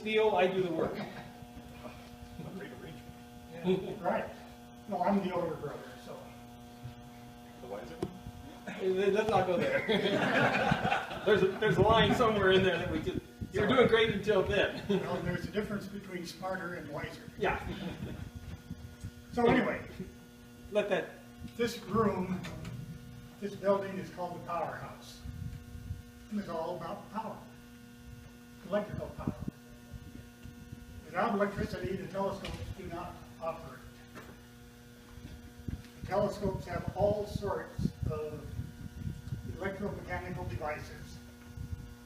feel, I do the work. Great arrangement. Yeah, right. No, I'm the older brother, so. The wiser one? Let's not go there. There's a line somewhere in there that we just, you're doing great until then. Well, there's a difference between smarter and wiser. Yeah. So anyway, Let that, this room, this building is called the powerhouse. And it's all about power, electrical power. Without electricity, the telescopes do not operate. The telescopes have all sorts of electromechanical devices,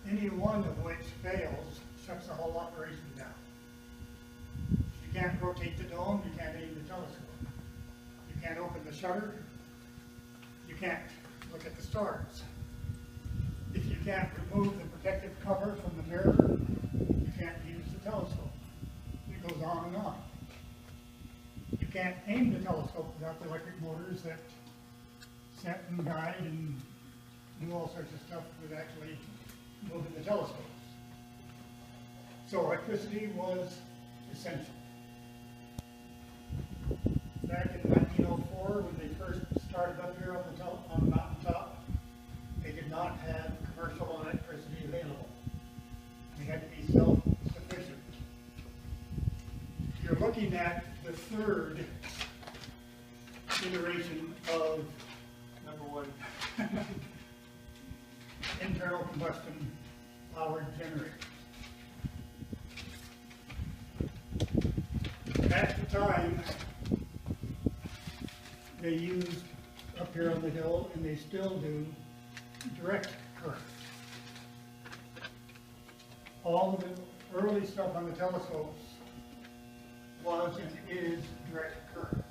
any one of which fails shuts the whole operation down. You can't rotate the dome, you can't aim the telescope. You can't open the shutter, you can't look at the stars. If you can't remove the protective cover from the mirror, you can't use the telescope. It goes on and on. You can't aim the telescope without the electric motors that set and guide and do all sorts of stuff with actually moving the telescopes. So electricity was essential. Back in 1904, when they first started up here on the mountaintop, they did not have commercial electricity available. They had to be self-sufficient. You're looking at the third iteration of number one internal combustion powered generator. At the time, they used up here on the hill, and they still do, direct current. All of the early stuff on the telescopes was and is direct current.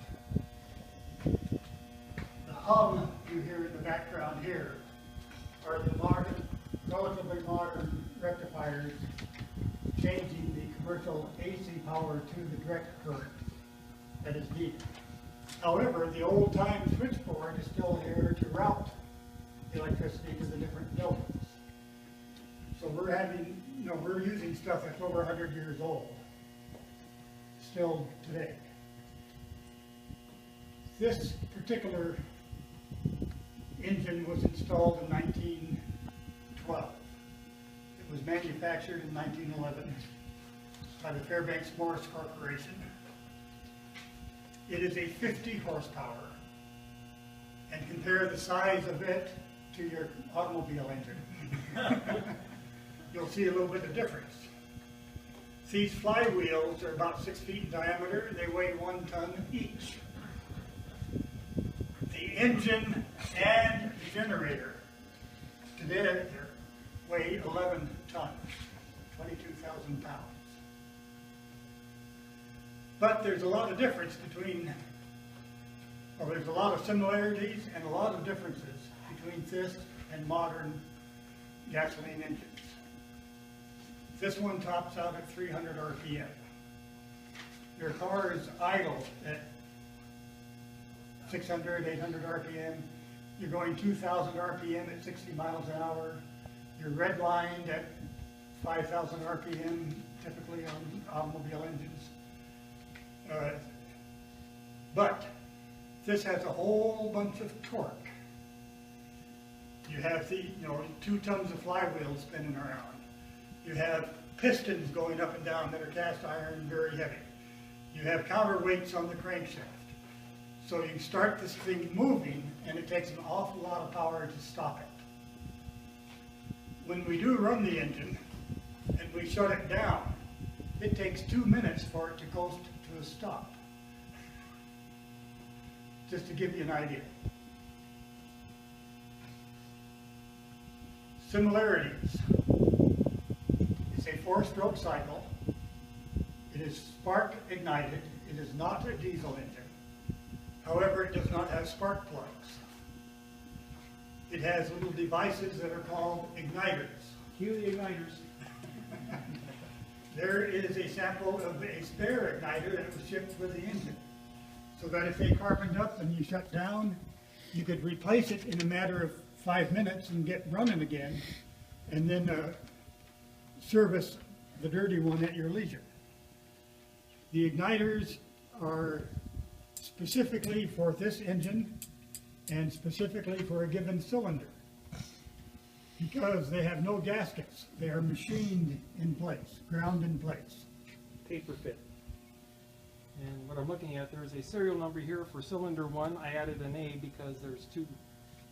The hum you hear in the background here are the modern, relatively modern rectifiers changing the commercial AC power to the direct current that is needed. However, the old-time switchboard is still here to route the electricity to the different buildings. So we're having, we're using stuff that's over 100 years old, still today. This particular engine was installed in 1912. It was manufactured in 1911 by the Fairbanks-Morse Corporation. It is a 50 horsepower, and compare the size of it to your automobile engine. You'll see a little bit of difference. These flywheels are about 6 feet in diameter. They weigh 1 ton each. The engine and the generator today weigh 11 tons, 22,000 pounds. But there's a lot of difference between, well, there's a lot of similarities and a lot of differences between this and modern gasoline engines. This one tops out at 300 RPM. Your car is idle at 600, 800 RPM. You're going 2,000 RPM at 60 miles an hour. You're redlined at 5,000 RPM, typically on automobile engines. But this has a whole bunch of torque. You have the, 2 tons of flywheels spinning around. You have pistons going up and down that are cast iron, very heavy. You have counterweights on the crankshaft. So you start this thing moving, and it takes an awful lot of power to stop it. When we do run the engine, and we shut it down, it takes 2 minutes for it to coast to a stop. Just to give you an idea. Similarities. It's a 4-stroke cycle. It is spark ignited. It is not a diesel engine. However, it does not have spark plugs. It has little devices that are called igniters. cue the igniters. There is a sample of a spare igniter that was shipped with the engine, so that if they carboned up and you shut down, you could replace it in a matter of 5 minutes and get running again, and then service the dirty one at your leisure. The igniters are specifically for this engine and specifically for a given cylinder, because they have no gaskets. They are machined in place, ground in place. Paper fit. And what I'm looking at, there's a serial number here for cylinder 1. I added an A because there's 2.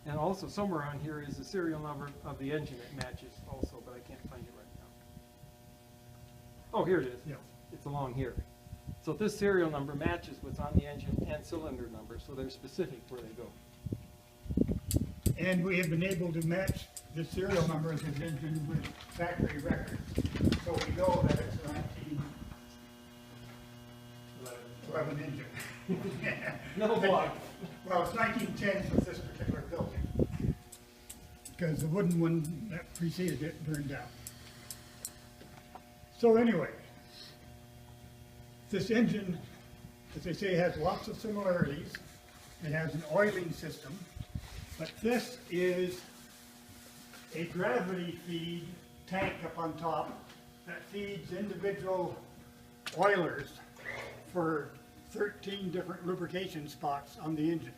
And also somewhere on here is the serial number of the engine that matches also, but I can't find it right now. Oh, here it is. Yeah. It's along here. So this serial number matches what's on the engine and cylinder number, so they're specific where they go. And we have been able to match the serial number of this engine with factory records. So we know that it's a 1911 engine. No block. Well, it's 1910 with this particular building, because the wooden one that preceded it burned down. So anyway, this engine, as they say, has lots of similarities. It has an oiling system, but this is a gravity feed tank up on top that feeds individual oilers for 13 different lubrication spots on the engine.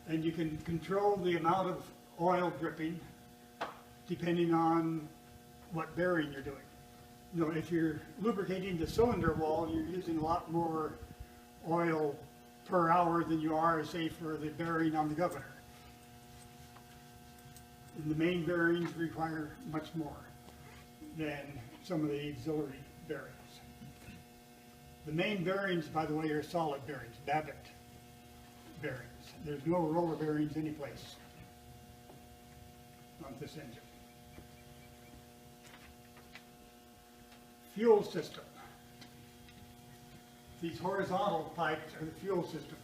And you can control the amount of oil dripping depending on what bearing you're doing. You know, if you're lubricating the cylinder wall, you're using a lot more oil per hour than you are, say, for the bearing on the governor. And the main bearings require much more than some of the auxiliary bearings. The main bearings, by the way, are solid bearings, Babbitt bearings. There's no roller bearings anyplace on this engine. Fuel system. These horizontal pipes are the fuel system.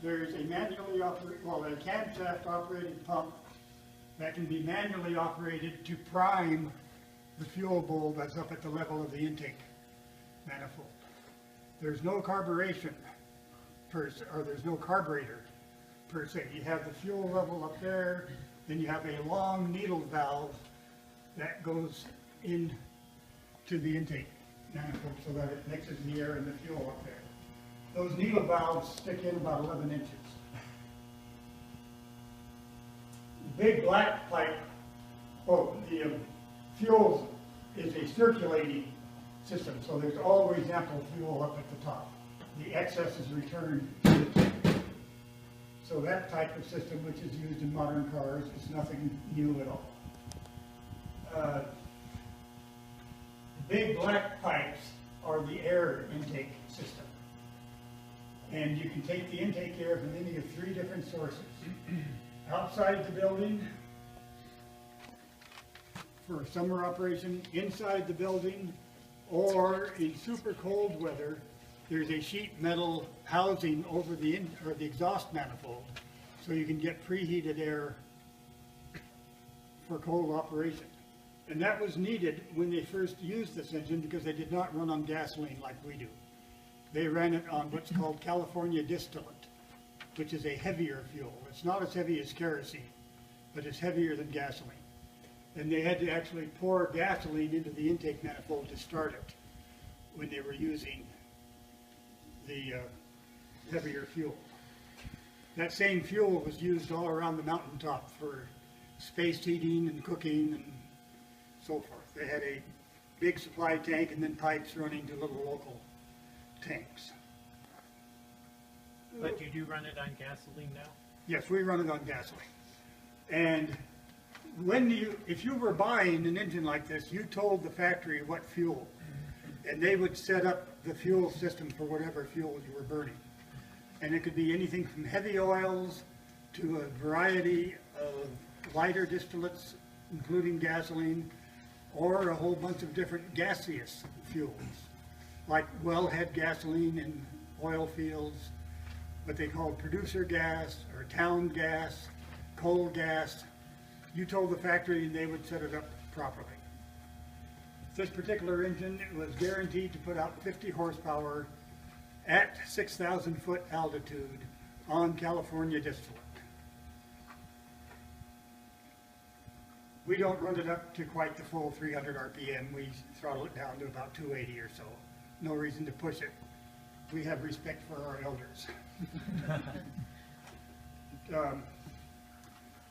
There's a manually operated, well, a camshaft operated pump that can be manually operated to prime the fuel bowl that's up at the level of the intake manifold. There's no carburation or there's no carburetor per se. You have the fuel level up there, then you have a long needle valve that goes in to the intake manifold so that it mixes the air and the fuel up there. Those needle valves stick in about 11 inches. The big black pipe, the fuel is a circulating system, so there's always ample fuel up at the top. The excess is returned to the tank. So that type of system, which is used in modern cars, is nothing new at all. The big black pipes are the air intake system. And you can take the intake air from any of 3 different sources. Outside the building, for summer operation, inside the building, or in super cold weather, there's a sheet metal housing over the exhaust manifold, so you can get preheated air for cold operation. And that was needed when they first used this engine, because they did not run on gasoline like we do. They ran it on what's called California distillate, which is a heavier fuel. It's not as heavy as kerosene, but it's heavier than gasoline. And they had to actually pour gasoline into the intake manifold to start it when they were using the heavier fuel. That same fuel was used all around the mountaintop for space heating and cooking and so forth. They had a big supply tank and then pipes running to little local tanks. But you do run it on gasoline now? Yes, we run it on gasoline. And if you were buying an engine like this, you told the factory what fuel, and they would set up the fuel system for whatever fuel you were burning. And it could be anything from heavy oils to a variety of lighter distillates, including gasoline, or a whole bunch of different gaseous fuels, like wellhead gasoline in oil fields, what they call producer gas or town gas, coal gas. You told the factory and they would set it up properly. This particular engine was guaranteed to put out 50 horsepower at 6,000 foot altitude on California distillate. We don't run it up to quite the full 300 RPM. We throttle it down to about 280 or so. No reason to push it. We have respect for our elders.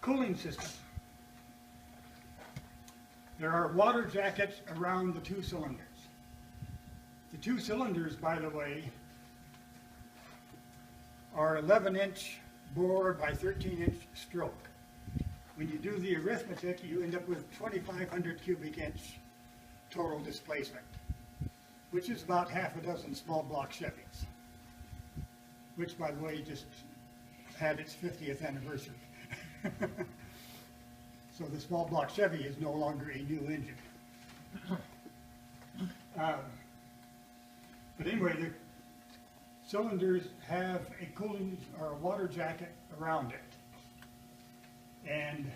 Cooling system. There are water jackets around the two cylinders. The two cylinders, by the way, are 11-inch bore by 13-inch stroke. When you do the arithmetic, you end up with 2,500 cubic inch total displacement, which is about half a dozen small block Chevys, which, by the way, just had its 50th anniversary. So the small block Chevy is no longer a new engine. But anyway, the cylinders have a cooling or a water jacket around it. And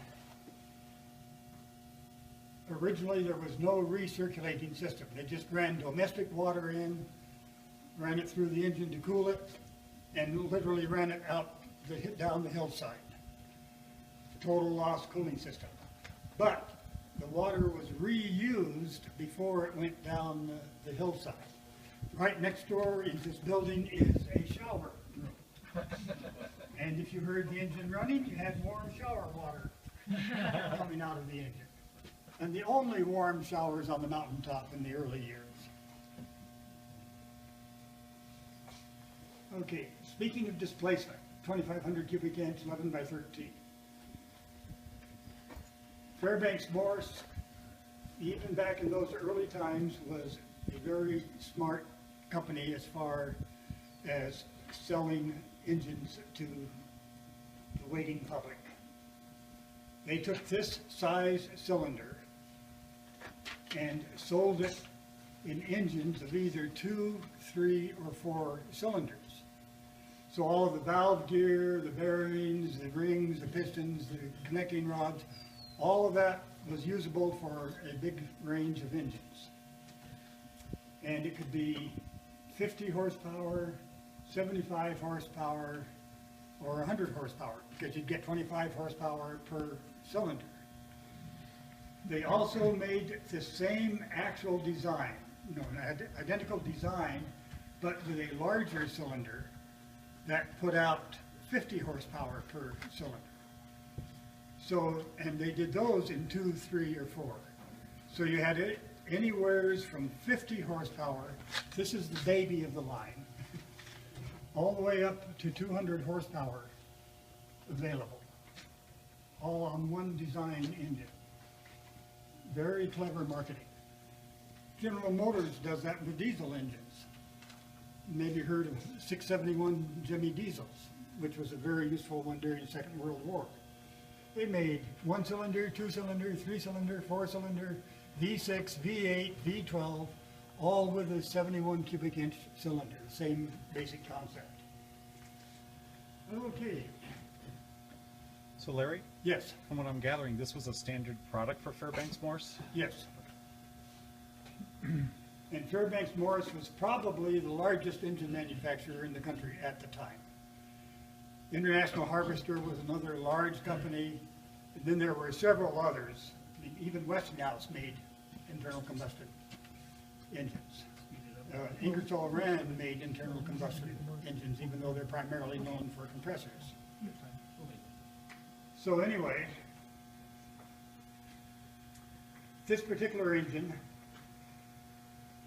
originally there was no recirculating system. They just ran domestic water in, ran it through the engine to cool it, and literally ran it out down the hillside. Total loss cooling system. But the water was reused before it went down the hillside. Right next door in this building is a shower room. And if you heard the engine running, you had warm shower water coming out of the engine. And the only warm showers on the mountaintop in the early years. Okay, speaking of displacement, 2,500 cubic inch, 11 by 13. Fairbanks-Morse, even back in those early times, was a very smart company as far as selling engines to the waiting public. They took this size cylinder and sold it in engines of either 2, 3, or 4 cylinders. So all of the valve gear, the bearings, the rings, the pistons, the connecting rods, all of that was usable for a big range of engines. And it could be 50 horsepower, 75 horsepower, or 100 horsepower, because you'd get 25 horsepower per cylinder. They also made the same actual design, identical design, but with a larger cylinder that put out 50 horsepower per cylinder. So, and they did those in 2, 3, or 4. So you had it anywheres from 50 horsepower, this is the baby of the line, all the way up to 200 horsepower available, all on one design engine. Very clever marketing. General Motors does that with diesel engines. Maybe heard of 671 Jimmy diesels, which was a very useful one during the Second World War. They made 1-cylinder, 2-cylinder, 3-cylinder, 4-cylinder, V6, V8, V12, all with a 71 cubic inch cylinder, same basic concept. Okay. So Larry, Yes, from what I'm gathering, this was a standard product for Fairbanks-Morse? yes. And Fairbanks-Morse was probably the largest engine manufacturer in the country at the time. International Harvester was another large company, and then there were several others. I mean, even Westinghouse made internal combustion engines. Ingersoll Rand made internal combustion engines, even though they're primarily known for compressors. So anyway, this particular engine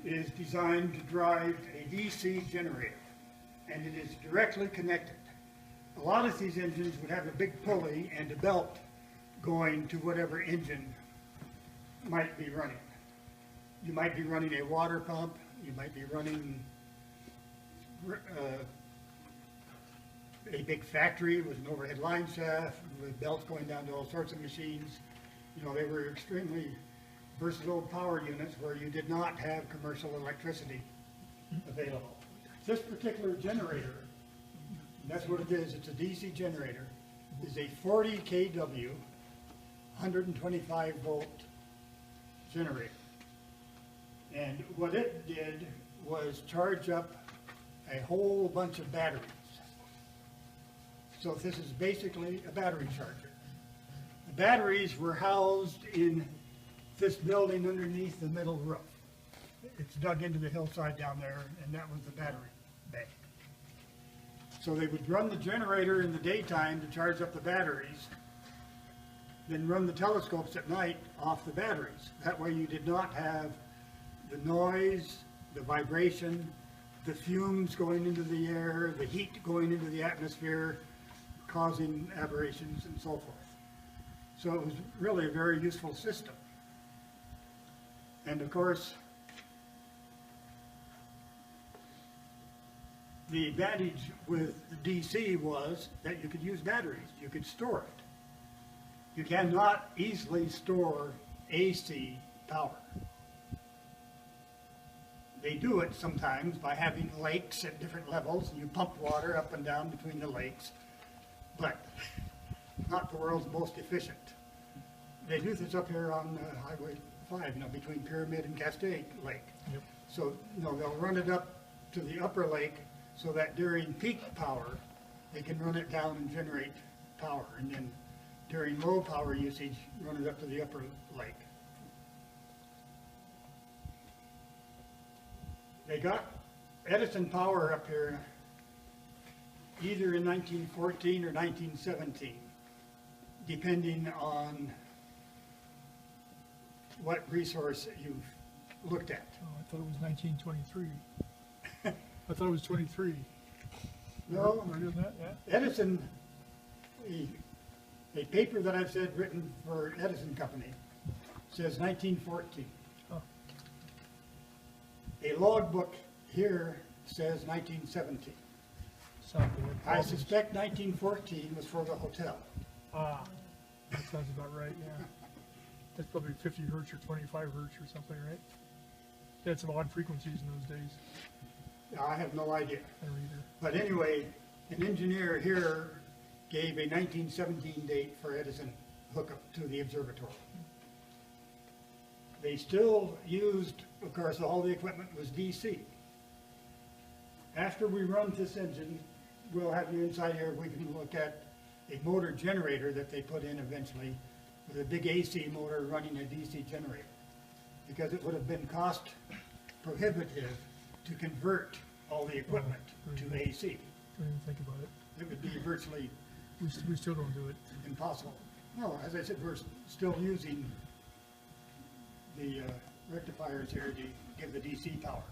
is designed to drive a DC generator, and it is directly connected. A lot of these engines would have a big pulley and a belt going to whatever engine might be running. You might be running a water pump, you might be running a big factory with an overhead line shaft, with belts going down to all sorts of machines. You know, they were extremely versatile power units where you did not have commercial electricity available. This particular generator, that's what it is, it's a DC generator, is a 40 kW, 125 volt generator. And what it did was charge up a whole bunch of batteries. So this is basically a battery charger. A batteries were housed in this building underneath the middle roof. It's dug into the hillside down there, and that was the battery bank. So they would run the generator in the daytime to charge up the batteries, then run the telescopes at night off the batteries. That way you did not have the noise, the vibration, the fumes going into the air, the heat going into the atmosphere, causing aberrations and so forth. So it was really a very useful system. And of course, the advantage with the DC was that you could use batteries, you could store it. You cannot easily store AC power. They do it sometimes by having lakes at different levels, and you pump water up and down between the lakes, but not the world's most efficient. They do this up here on Highway 5, between Pyramid and Cascade Lake. Yep. So, they'll run it up to the upper lake so that during peak power, they can run it down and generate power, and then during low power usage, run it up to the upper lake. They got Edison power up here either in 1914 or 1917, depending on what resource you've looked at. Oh, I thought it was 1923. I thought it was 23. No, Earlier than that, yeah? Edison, a paper that I've said written for Edison Company says 1914. Oh. A logbook here says 1917. South of what I province? suspect 1914 was for the hotel. Ah, that sounds about right, yeah. That's probably 50 hertz or 25 hertz or something, right? They had some odd frequencies in those days. I have no idea. I don't either. But anyway, an engineer here gave a 1917 date for Edison hookup to the observatory. They still used, of course, all the equipment was DC. After we run this engine, we'll have you inside here, we can look at a motor generator that they put in eventually with a big AC motor running a DC generator. Because it would have been cost prohibitive to convert all the equipment to AC. Don't even think about it. It would be virtually We still don't do it. impossible. No, as I said, we're still using the rectifiers here to give the DC power.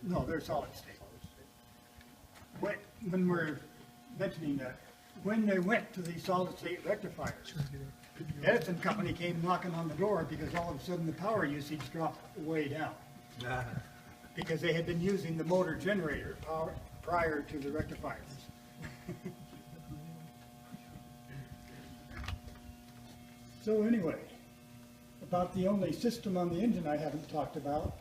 No, they're solid state. When we're mentioning that, when they went to these solid state rectifiers, Trying to get a- Edison Company came knocking on the door because all of a sudden the power usage dropped way down. Because they had been using the motor generator power prior to the rectifiers. So anyway, about the only system on the engine I haven't talked about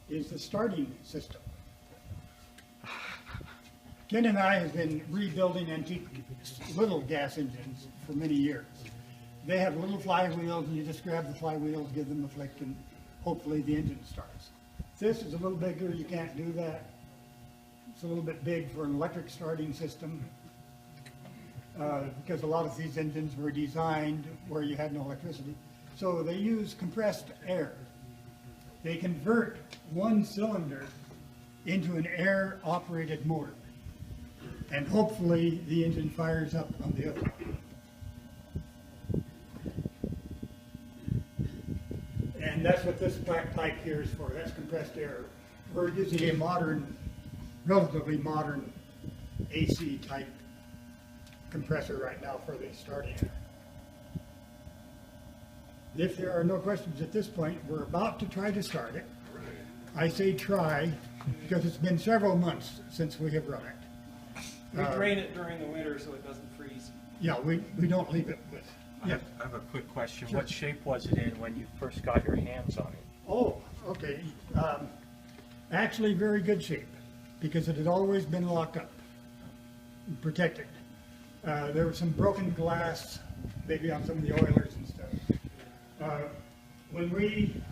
is the starting system. Ken and I have been rebuilding antique little gas engines for many years. They have little flywheels, and you just grab the flywheels, give them a flick, and hopefully the engine starts. This is a little bigger, you can't do that. It's a little bit big for an electric starting system, because a lot of these engines were designed where you had no electricity. So they use compressed air. They convert one cylinder into an air-operated motor. And hopefully the engine fires up on the other one. And that's what this black pipe here is for, that's compressed air. We're using a modern, relatively modern AC type compressor right now for the starting air. If there are no questions at this point, we're about to try to start it. I say try because it's been several months since we have run it. We drain it during the winter so it doesn't freeze. Yeah, we don't leave it with, yeah. I have a quick question. Sure. What shape was it in when you first got your hands on it? Oh, okay. Actually, very good shape, because it had always been locked up, and protected. There was some broken glass, maybe on some of the oilers and stuff. When we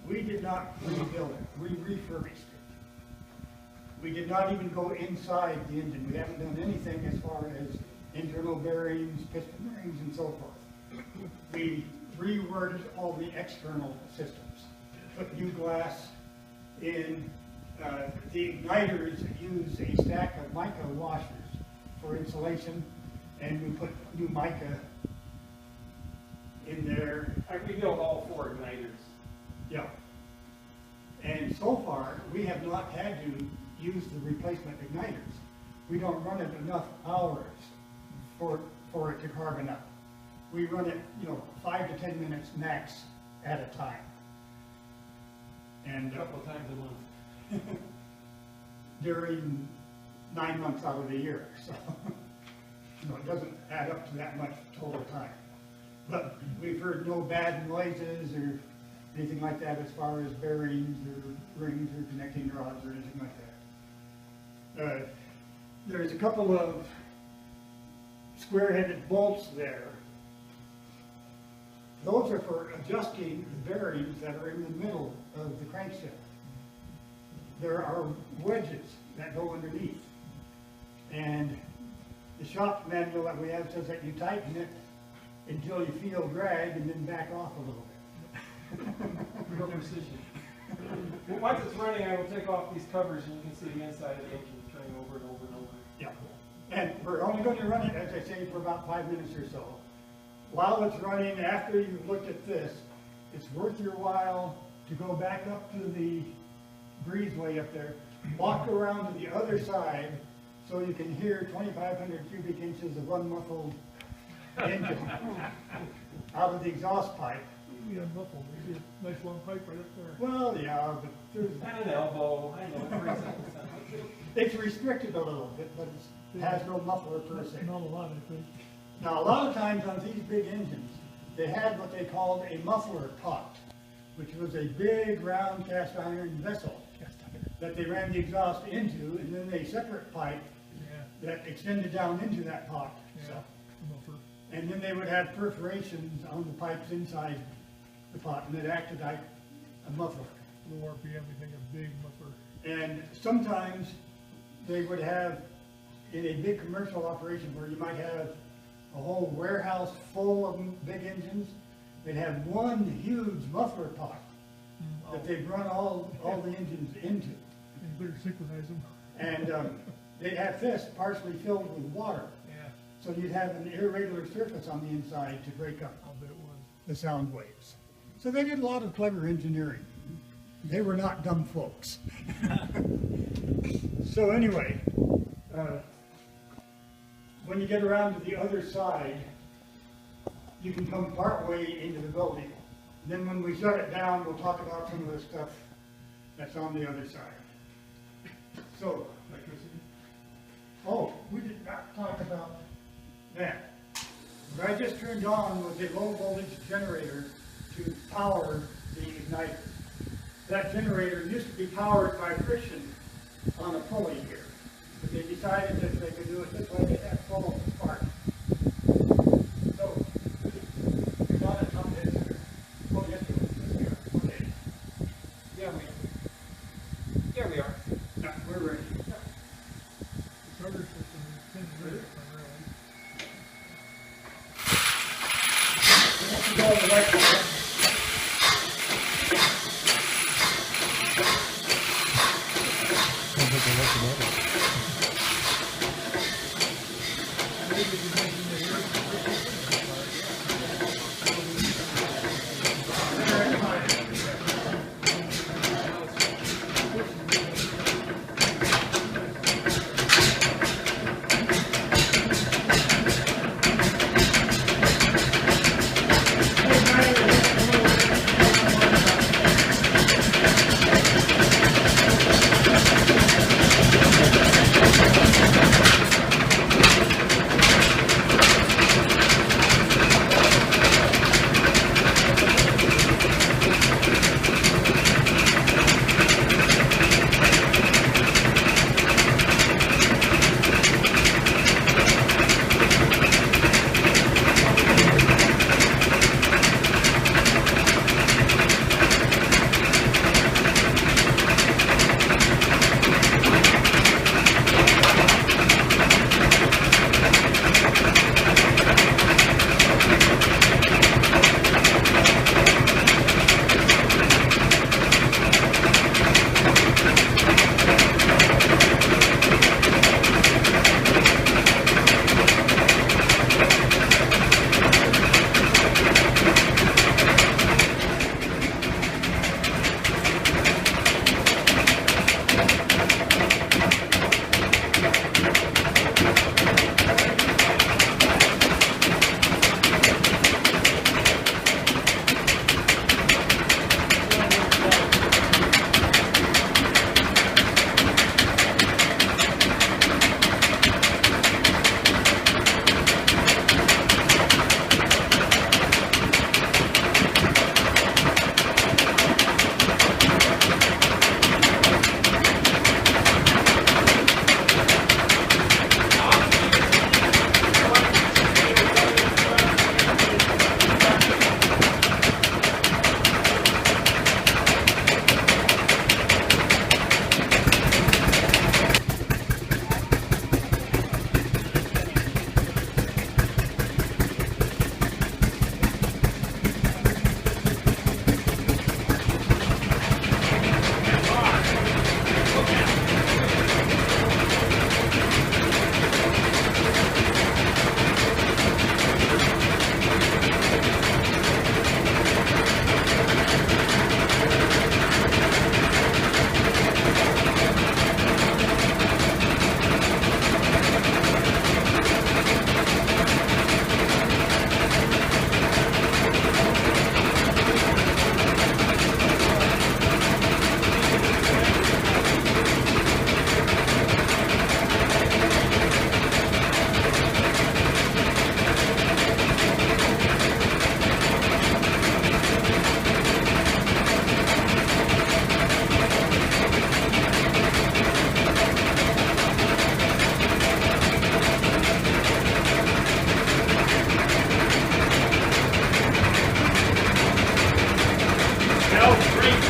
did not rebuild it, we refurbished it. We did not even go inside the engine. We haven't done anything as far as internal bearings, piston rings, and so forth. We reworded all the external systems, put new glass in. The igniters use a stack of mica washers for insulation, and we put new mica in there. I rebuilt all 4 igniters. Yeah. And so far, we have not had to use the replacement igniters. We don't run it enough hours for it to carbon up. We run it, 5 to 10 minutes max at a time. And A couple of times a month. during 9 months out of the year, so it doesn't add up to that much total time. But we've heard no bad noises or anything like that as far as bearings or rings or connecting rods or anything like that. There's a couple of square-headed bolts there. Those are for adjusting the bearings that are in the middle of the crankshaft. There are wedges that go underneath. And the shop manual that we have says that you tighten it until you feel drag and then back off a little bit. For precision. Once it's running, I will take off these covers and you can see the inside of the engine turning over and over and over. Yeah. And we're only going to run it, as I say, for about 5 minutes or so. While it's running, after you've looked at this, it's worth your while to go back up to the breezeway up there, walk around to the other side so you can hear 2,500 cubic inches of unmuffled engine out of the exhaust pipe. We unmuffled, we see a nice long pipe right up there. Well, yeah, but there's, And an elbow, I know, it brings up the sound. it's restricted a little bit, but it has no muffler per se. Not a lot, I think. Now, a lot of times on these big engines, they had what they called a muffler pot, which was a big round cast iron vessel that they ran the exhaust into, and then a separate pipe Yeah, that extended down into that pot. yeah, muffler. And then they would have perforations on the pipes inside the pot, and it acted like a muffler. Low RPM, we think a big muffler. And sometimes they would have, in a big commercial operation where you might have a whole warehouse full of big engines, they'd have one huge muffler pot that they'd run all the engines into. And you better synchronize them. And they'd have this partially filled with water. Yeah, So you'd have an irregular surface on the inside to break up I'll bet it was. the sound waves. So they did a lot of clever engineering. They were not dumb folks. So anyway, when you get around to the other side, you can come part way into the building. Then when we shut it down, we'll talk about some of the stuff that's on the other side. So, Electricity. oh, we did not talk about that. What I just turned on was a low voltage generator to power the igniter. That generator used to be powered by friction on a pulley here. But they decided that if they could do it this way, they'd have full spark. So, you're not a top head here. Oh, yes, you are. Okay. Yeah, we are. Yeah, we are. Now, we're ready. The starter system is kind of weird, primarily. Let's go to the right one. Maybe we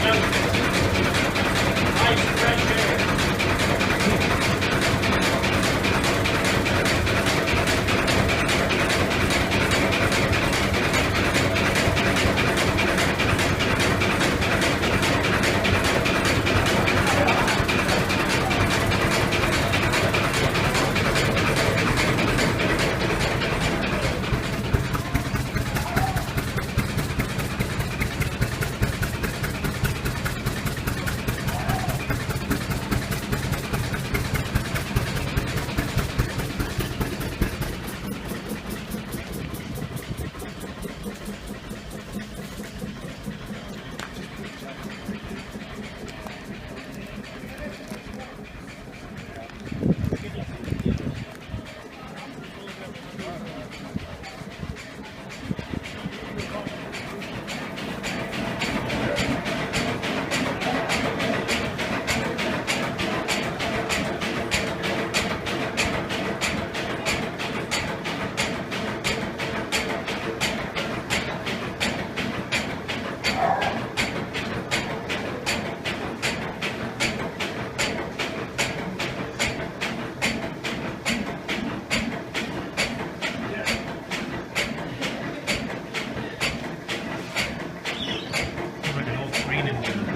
Nice fresh air.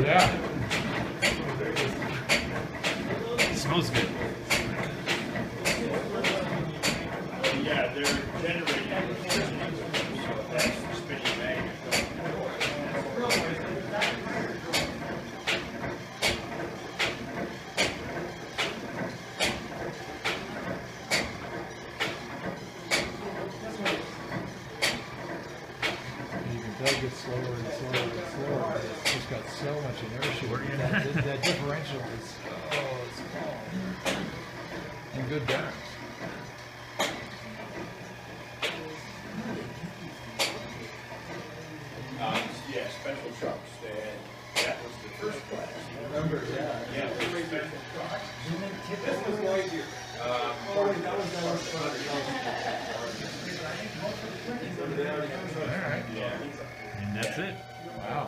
Yeah. Smells good. Yeah, they're generating electricity, so that's the spinning magnet. You can tell it gets slower and slower and slower. It's just got so much inertia. That differential is small. And good balance. Yeah, special trucks, that was the first class. Remember, yeah. Yeah, they were special trucks. This was noisier. And that's it. Wow.